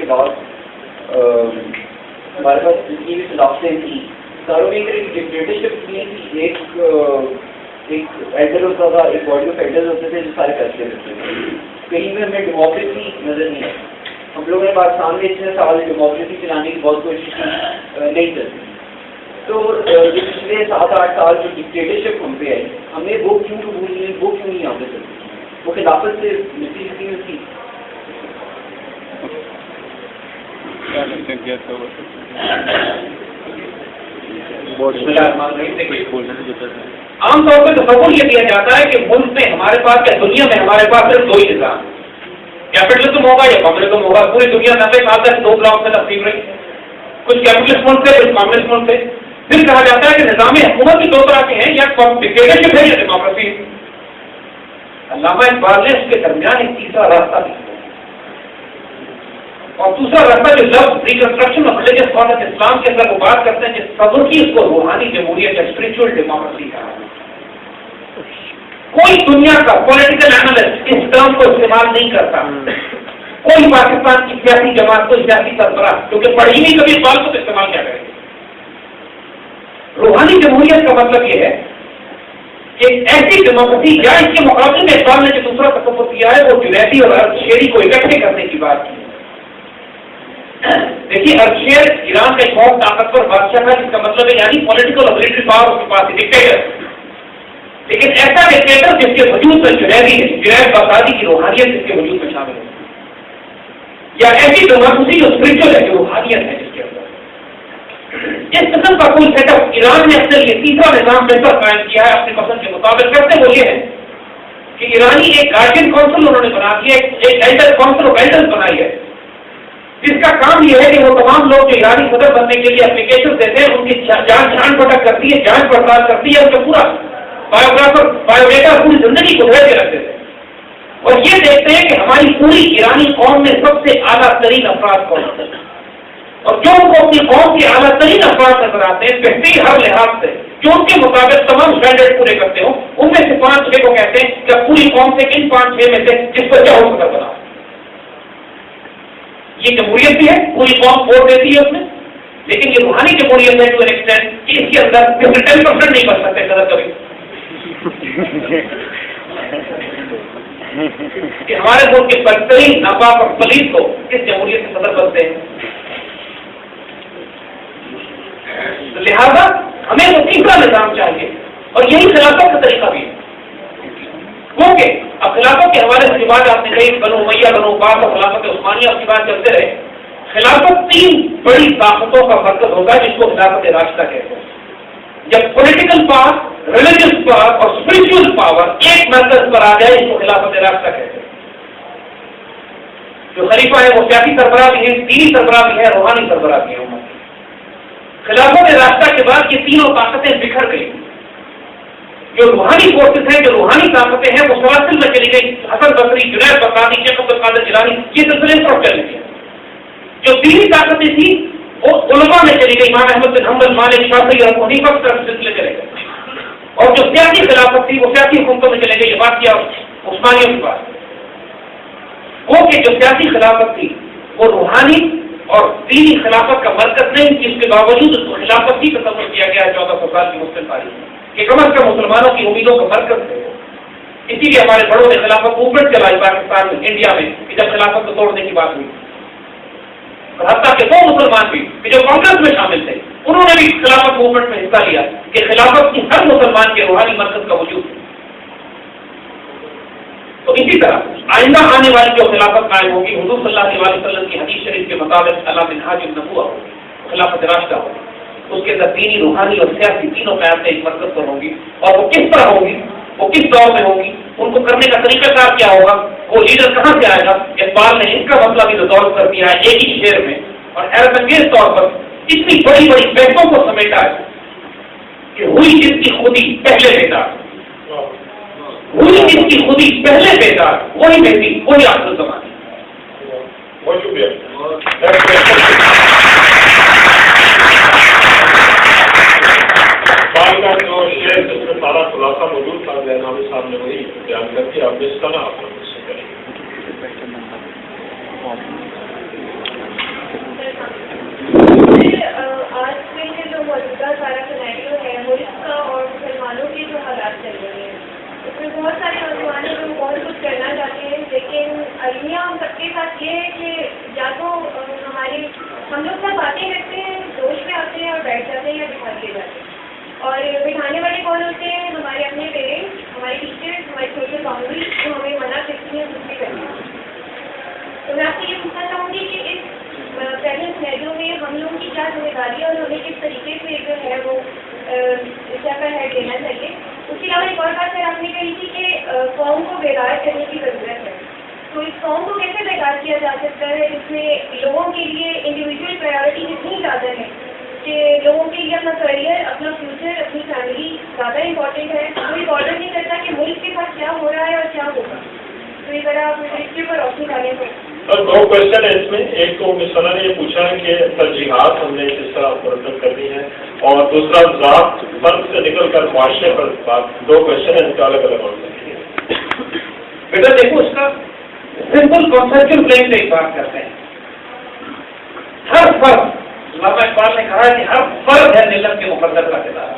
بعد ہمارے پاس جتنی بھی خلافیں تھیں ساروں میں ایک ڈکٹیٹرشپ نہیں تھی. ایک ایڈر ہوتا تھا, ایک باڈی آف ایڈر ہوتے تھے جو سارے فیصلے کرتے تھے. کہیں بھی ہمیں ڈیموکریسی نظر نہیں آئی. ہم لوگوں نے پاکستان میں اتنے سال ڈیموکریسی چلانے کی بہت کوشش کی, نہیں چلتی. تو جو پچھلے 7-8 سال جو ڈکٹیٹرشپ ہم پہ آئی, ہمیں وہ کیوں قبول نہیں, وہ کیوں نہیں آنے چلتی, وہ خلافت سے ملتی جتنی میں تھی. عام طور پہ تصور یہ دیا جاتا ہے کہ ملک میں ہمارے پاس یا دنیا میں ہمارے پاس صرف 2 ہی نظام, کیپٹلزم ہوگا یا کمیونزم ہوگا. پوری دنیا 90 سال تک 2 بلاک میں تقسیم رہی, کچھ کیپٹلسٹ ملک تھے, کچھ کمیونسٹ ملک تھے. پھر کہا جاتا ہے کہ نظام حکومت بھی 2 طرح کے ہیں, یا ڈکٹیٹرشپ ہے یا ڈیموکریسی. علامہ اقبال نے اس کے درمیان ایک تیسرا راستہ دیا, اور دوسرا راستہ جو لفظ reconstruction of religious form of Islam کے اندر وہ بات کرتے ہیں جس صبر کی, اس کو روحانی جمہوریت یا اسپرچل ڈیموکریسی کہا. کوئی دنیا کا پولیٹیکل اینالسٹ اس ٹرم کو استعمال نہیں کرتا. کوئی پاکستان کی سیاسی جماعت, کوئی سیاسی سربراہ کیونکہ پڑھی نہیں کبھی اقبال کو استعمال کیا کرے گی. روحانی جمہوریت کا مطلب یہ ہے کہ ایسی ڈیموکریسی, یا اس کے مقابلے میں اقبال نے جو دوسرا تصور کیا ہے وہ جنیدی اور ارشیری کو اکٹھے کرنے کی بات کی. دیکھیے ارشیر ایران کا ایک بہت طاقتور بادشاہ تھا, جس کا مطلب ہے یعنی پولیٹیکل اور ملٹری پاور اس کے پاس ڈکٹیٹر. لیکن ایسا ڈکٹیٹر جس کے وجود میں جنیدی ہے, جنید بغدادی کی روحانیت جس کے وجود میں شامل ہے, یا ایسی ڈیموکریسی جو اسپرچل ہے, جو روحانیت ہے جس کے اندر. اس قسم کا کوئی سیٹ اپ ایران نے اپنے لیے تیسرا نظام بہتر قائم کیا ہے اپنی پسند کے مطابق. کرتے وہ یہ ہے کہ ایرانی ایک گارڈین کونسل انہوں نے بنا دیا, ایک ایلڈر کونسل آف ایلڈرز بنائی ہے, جس کا کام یہ ہے کہ وہ تمام لوگ جو ایرانی صدر بننے کے لیے اپلیکیشن دیتے ہیں ان کی جان پٹک کرتی ہے, جانچ پڑتال کرتی ہے, ان کا پورا بایوڈیٹا پوری زندگی کو دھیر کے رکھتے تھے, اور یہ دیکھتے ہیں کہ ہماری پوری ایرانی قوم میں سب سے اعلیٰ ترین افراد کون ہوتے ہیں, اور جو ان کو اپنی قوم کے اعلیٰ ترین افراد نظر آتے ہیں بہترین ہر لحاظ سے, جو ان کے مطابق تمام اسٹینڈرڈ پورے کرتے ہوں, ان میں سے 5-6 کو کہتے ہیں کہ پوری قوم سے ان 5-6 میں سے جس کو چاہو صدر بناؤ. یہ جمہوریت بھی ہے, پوری قوم ووٹ دیتی ہے اس میں, لیکن یہ روحانی جمہوریت ہے ٹو این ایکسٹینٹ کہ اس کے اندر 10% نہیں بن سکتے صدر کبھی. کہ ہمارے ملک کے بدترین ناپاک اور پلیت کو اس جمہوریت سے صدر بنتے ہیں. لہذا ہمیں وہ تیسرا نظام چاہیے, اور یہی خلافت کا طریقہ بھی ہے. کیونکہ اب خلافت کے حوالے سے بات آپ نے کہی, بنو امیہ, بنو عباس اور خلافت عثمانیہ کی بات چلتے رہے. خلافت 3 بڑی طاقتوں کا مرکز ہوتا ہے جس کو خلافت راستہ کہتے ہیں. جب پولیٹیکل پاور, ریلیجس پاور اور اسپرچل پاور ایک مرکز پر آ جائے اس کو خلافت راستہ کہتے ہیں. جو خلیفہ ہے وہ سیاسی سربراہ بھی ہے, دینی سربراہ بھی ہے, روحانی سربراہ بھی ہے. خلافت راستہ کے بعد یہ تینوں طاقتیں بکھر گئی. جو روحانی فورسز ہیں, جو روحانی طاقتیں ہیں, وہ سلاسل میں چلی گئی. حسن بصری, جنید بغدادی, شیخ عبد القادر جیلانی, یہ سلسلے پر چلی گئی. جو دینی طاقتیں تھیں وہ علماء میں چلی گئی, امام احمد بن حنبل, مالک, شافعی اور حنیفہ کی طرف سلسلے چلے گئے. اور جو سیاسی خلافت تھی وہ سیاسی حکومتوں میں چلے گئی. یہ بات کیا عثمانیوں کی بات. وہ کہ جو سیاسی خلافت تھی وہ روحانی اور دینی خلافت کا مرکز نہیں تھی, اس کے باوجود اس کو خلافت ہی تصور کیا گیا ہے 1400 سال کی مسلم تاریخ میں, کہ کم از کم مسلمانوں کی امیدوں کا مرکز ہے. اسی لیے ہمارے بڑوں نے خلافت موومنٹ چلائی پاکستان میں, انڈیا میں, کہ جب خلافت کو توڑنے کی بات ہوئی. اور حتیٰ کہ وہ مسلمان بھی جو کانگریس میں شامل تھے انہوں نے بھی خلافت موومنٹ میں حصہ لیا کہ خلافت کی ہر مسلمان کے روحانی مرکز کا وجود ہے. تو اسی طرح آئندہ آنے والی جو خلافت قائم ہوگی حضور صلی اللہ علیہ وسلم کی حدیث شریف کے مطابق علی منہاج النبوہ ہوگی, خلافت راشدہ ہوگی. اس کے اندر دینی, روحانی اور سیاسی تینوں قیادتیں ایک مرکز پر ہوں گی. اور وہ کس طرح ہوگی, وہ کس دور میں ہوگی, ان کو کرنے کا طریقہ کار کیا ہوگا, وہ لیڈر کہاں سے آئے گا. اقبال نے اس کا مسئلہ بھی ریزالو کر دیا ہے ایک ہی شعر میں, اور حیرت انگیز طور پر اتنی بڑی بڑی بحثوں کو سمیٹا ہے کہ ہوئی جس کی خودی پہلے بیدار, ہوئی جس کی خودی پہلے بیدار, وہی بیٹی وہی آخر زمانے. بہت شکریہ. کا جو شعر جس میں سارا خلاصہ موجود تھا نامی صاحب نے وہی بیان کر کے آپ نے اس کا نا آپ سے کریں. کے ساتھ یہ ہے کہ یا تو ہم لوگ سب باتیں کرتے ہیں، جوش میں آتے ہیں اور بیٹھ جاتے ہیں یا بٹھا دیے جاتے ہیں، اور بٹھانے والے کون ہوتے ہیں؟ ہمارے اپنے پیرنٹس، ہمارے ٹیچرس، ہماری سوشل باؤنڈری جو ہمیں منع کرتی ہیں کچھ بھی کرنے سے۔ تو میں آپ سے یہ پوچھنا چاہوں گی کہ اس پریزنٹ سینیریو میں ہم لوگوں کی کیا ذمہ داری ہے اور ہمیں کس طریقے سے جو ہے وہ اسٹیپ ہیڈ لینا چاہیے۔ اس کے علاوہ ایک اور بات آپ نے کہی تھی کہ قوم کو بیدار کرنے کی ضرورت ہے، تو اس قوم کو کیسے بیدار کیا جا سکتا ہے جس میں لوگوں کے لیے انڈیویجول پرائیورٹی اتنی زیادہ ہے کہ لوگوں کے لیے اپنا کریئر، اپنا فیوچر، اپنی فیملی زیادہ امپورٹنٹ ہے، کوئی آرڈر نہیں کرتا کہ ملک کے ساتھ کیا ہو رہا ہے اور کیا ہوگا۔ تو یہ ذرا آپ اس کے اوپر روشنی ڈالیں تو۔ سر دو کوشچن ہے اس میں، ایک تو مس ثنا نے یہ پوچھا ہے کہ ترجیحات ہم نے کس طرح مرتب کرنی ہے، اور دوسرا ذات فرق سے نکل کر معاشرے پر بات، دو کوشچن ہیں ان کا الگ الگ آنسر۔ بیٹا دیکھو اس کا سمپل کانسیپچل پلین پہ ایک بات کرتے ہیں، ہر فرد، علامہ اقبال نے کہا کہ ہر فرد ہے ملت کے مقدر کا کردار،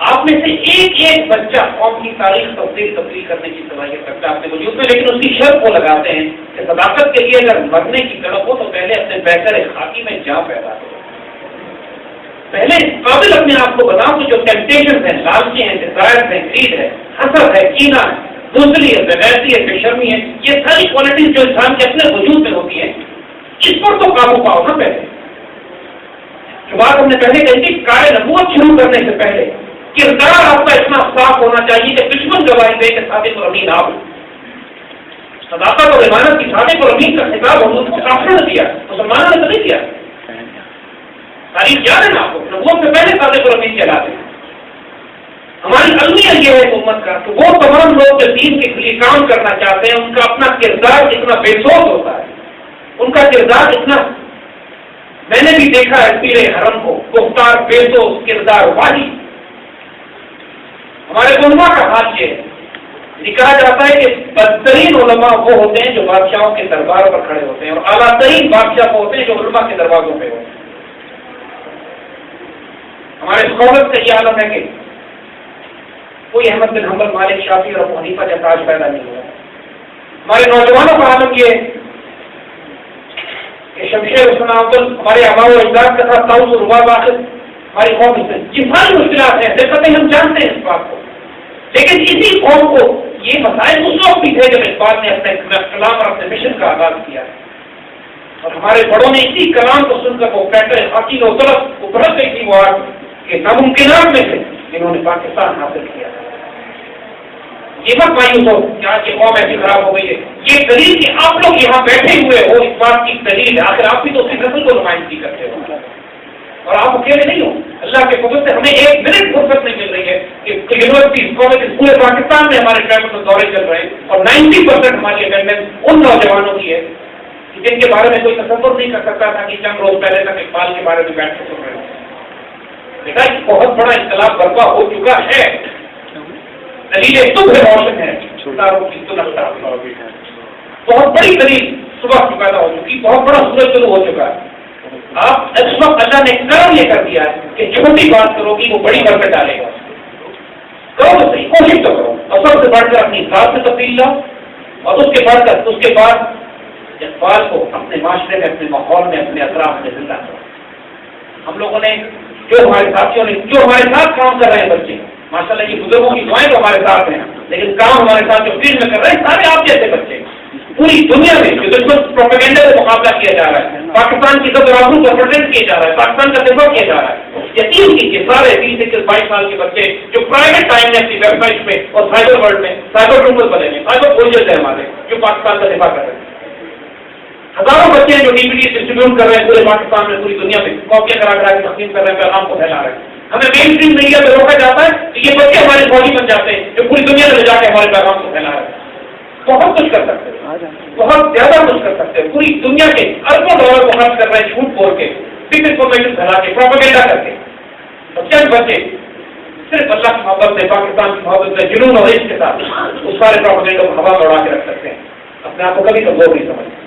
آپ میں سے ایک ایک بچہ قوم کی تاریخ تبدیل کرنے کی صلاحیت رکھتا ہے اپنے وجود میں، لیکن اس کی شرط وہ لگاتے ہیں کہ صداقت کے لیے اگر مرنے کی تڑپ ہو تو پہلے اپنے بہتر خاکی میں جان پیدا کرو، پہلے اس قابل اپنے آپ کو بتاؤ کہ جو ٹیمپٹیشن ہیں، لالچیں ہیں، ڈیزائر ہیں، گریڈ ہے، حسد ہے، کینہ ہے، دوسری ہے، بغیرتی ہے، بے شرمی ہے، یہ ساری کوالٹیز جو انسان کے اپنے وجود میں ہوتی ہیں، اس پر تو قابو پاؤ نا پہلے۔ جو بات ہم نے پہلے کہی تھی، کار نبوت شروع کرنے سے پہلے کردار آپ کا اتنا صاف ہونا چاہیے کہ دشمن گواہی دے کہ صادق اور امین آپ، صداقت اور ایمانت کی صادق اور امین کا خطاب حضور کافروں نے دیا، مسلمانوں نے تو نہیں دیا۔ تاریخ یاد ہے نا آپ کو، نبوت سے پہلے صادق اور امین کہلاتے ہیں۔ ہماری المیہ یہ ہے امت کا کہ وہ تمام لوگ جو دین کے لیے کام کرنا چاہتے ہیں، ان کا اپنا کردار اتنا بے سوچ ہوتا ہے، ان کا کردار اتنا، میں نے بھی دیکھا ہے پیر حرم کو، گفتار بے سوچ، کردار والی۔ ہمارے علماء کا حال یہ ہے، کہا جاتا ہے کہ بدترین علماء وہ ہوتے ہیں جو بادشاہوں کے دربار پر کھڑے ہوتے ہیں، اور اعلیٰ ترین بادشاہ وہ ہوتے ہیں جو علماء کے دروازوں پہ ہوتے ہیں۔ ہمارے اسکالرس کا یہ عالم ہے کہ کوئی احمد بن حنبل، مالک، شافعی اور ابو حنیفہ کا تاج پیدا نہیں ہوا۔ ہمارے نوجوانوں کا عالم یہ ہے کہ شمشیر حسن افضل، ہمارے آباء و اجداد کے ساتھ تعاون و رباط آخر ہماری قوم میں یہ ساری مشکلات ہیں، دقتیں ہم جانتے ہیں اس بات کو، لیکن اسی قوم کو یہ مسائل اس وقت بھی تھے جب اقبال نے اپنے کلام اور اپنے مشن کا آغاز کیا، اور ہمارے بڑوں نے اسی کلام کو سن کر وہ پیٹر حقیق و طلب ابھر گئی تھی وہ آج کہ ناممکنات میں سے جنہوں نے پاکستان حاصل کیا۔ یہ مت مایوس ہو کہ آج یہ قوم ایسی خراب ہو گئی ہے، یہ دلیل کہ آپ لوگ یہاں بیٹھے ہوئے ہو اس بات کی دلیل ہے، آخر آپ بھی تو اسی نسل کو نمائندگی کرتے ہو، اور آپ اکیلے نہیں ہو۔ اللہ کے فضل سے ہمیں ایک منٹ فرصت نہیں مل رہی ہے کہ یونیورسٹی کالج پورے پاکستان میں ہمارے ٹریول دورے چل رہے ہیں، اور 90% ہماری اٹینڈنس ان نوجوانوں کی ہے جن کے بارے میں کوئی تصور نہیں کر سکتا تھا کہ چند روز پہلے تک اقبال کے بارے میں بیٹھ کے سن رہے ہیں۔ بیٹا یہ بہت بڑا انقلاب برپا ہو چکا ہے، دلیل صبح روشن ہے، ستاروں کی سلگتا بہت بڑی دلیل صبح کی پیدا ہو چکی، بہت بڑا سورج شروع ہو چکا ہے۔ آپ اس وقت اللہ نے کرم یہ کر دیا ہے کہ چھوٹی بات کرو گی وہ بڑی برکت ڈالے گا، کرو تو صحیح، کوشش تو کرو، اور سب سے بڑھ کر اپنی ذات سے تبدیل لاؤ، اور اس کے بعد اقبال کو اپنے معاشرے میں، اپنے ماحول میں، اپنے اطراف میں زندہ کرو۔ ہم لوگوں نے جو ہمارے ساتھیوں نے جو ہمارے ساتھ کام کر رہے ہیں بچے، ماشاءاللہ یہ بزرگوں کی دعائیں تو ہمارے ساتھ ہیں، لیکن کام ہمارے ساتھ جو فیلڈ میں کر رہے ہیں سارے آپ جیسے بچے، پوری دنیا میں جو دشمن پروپیگنڈا سے مقابلہ کیا جا رہا ہے، پاکستان کی عزت اور آبرو کو پروٹیکٹ کیا جا رہا ہے، پاکستان کا دفاع کیا جا رہا ہے، یقین کیجیے سارے 20 سے 22 سال کے بچے جو پرائیویٹ ٹائم میں اپنی ویب سائٹ پہ اور سائبر ورلڈ میں سائبر ٹروپر بنے ہیں، سائبر فورجرز ہیں ہمارے جو پاکستان کا دفاع کر رہے ہیں، ہزاروں بچے ہیں جو ڈی وی ڈی ڈسٹریبیوٹ کر رہے ہیں پورے پاکستان میں، پوری دنیا میں کاپیاں کرا کے تقسیم کر رہے ہیں، پیغام کو پھیلا رہے ہیں۔ ہمیں مین اسٹریم میڈیا پہ روکا جاتا ہے کہ یہ بچے ہمارے فوجی بن جاتے ہیں جو پوری دنیا میں لے جا کے ہمارے پیغام کو پھیلا رہے ہیں۔ بہت کچھ کر سکتے ہیں، بہت زیادہ کچھ کر سکتے ہیں، پوری دنیا کے اربوں ڈالر کو خرچ کر رہے ہیں جھوٹ بول کے، ڈس انفارمیشن پھیلا کے، پروپیگنڈا کر کے، اور چند بچے صرف اللہ کی محبت سے، پاکستان کی محبت سے، جنون اور عشق کے ساتھ اس سارے پروپیگنڈا کو ہوا میں اڑا کے رکھ سکتے ہیں، اپنے آپ کو کبھی کمزور نہیں سمجھتے۔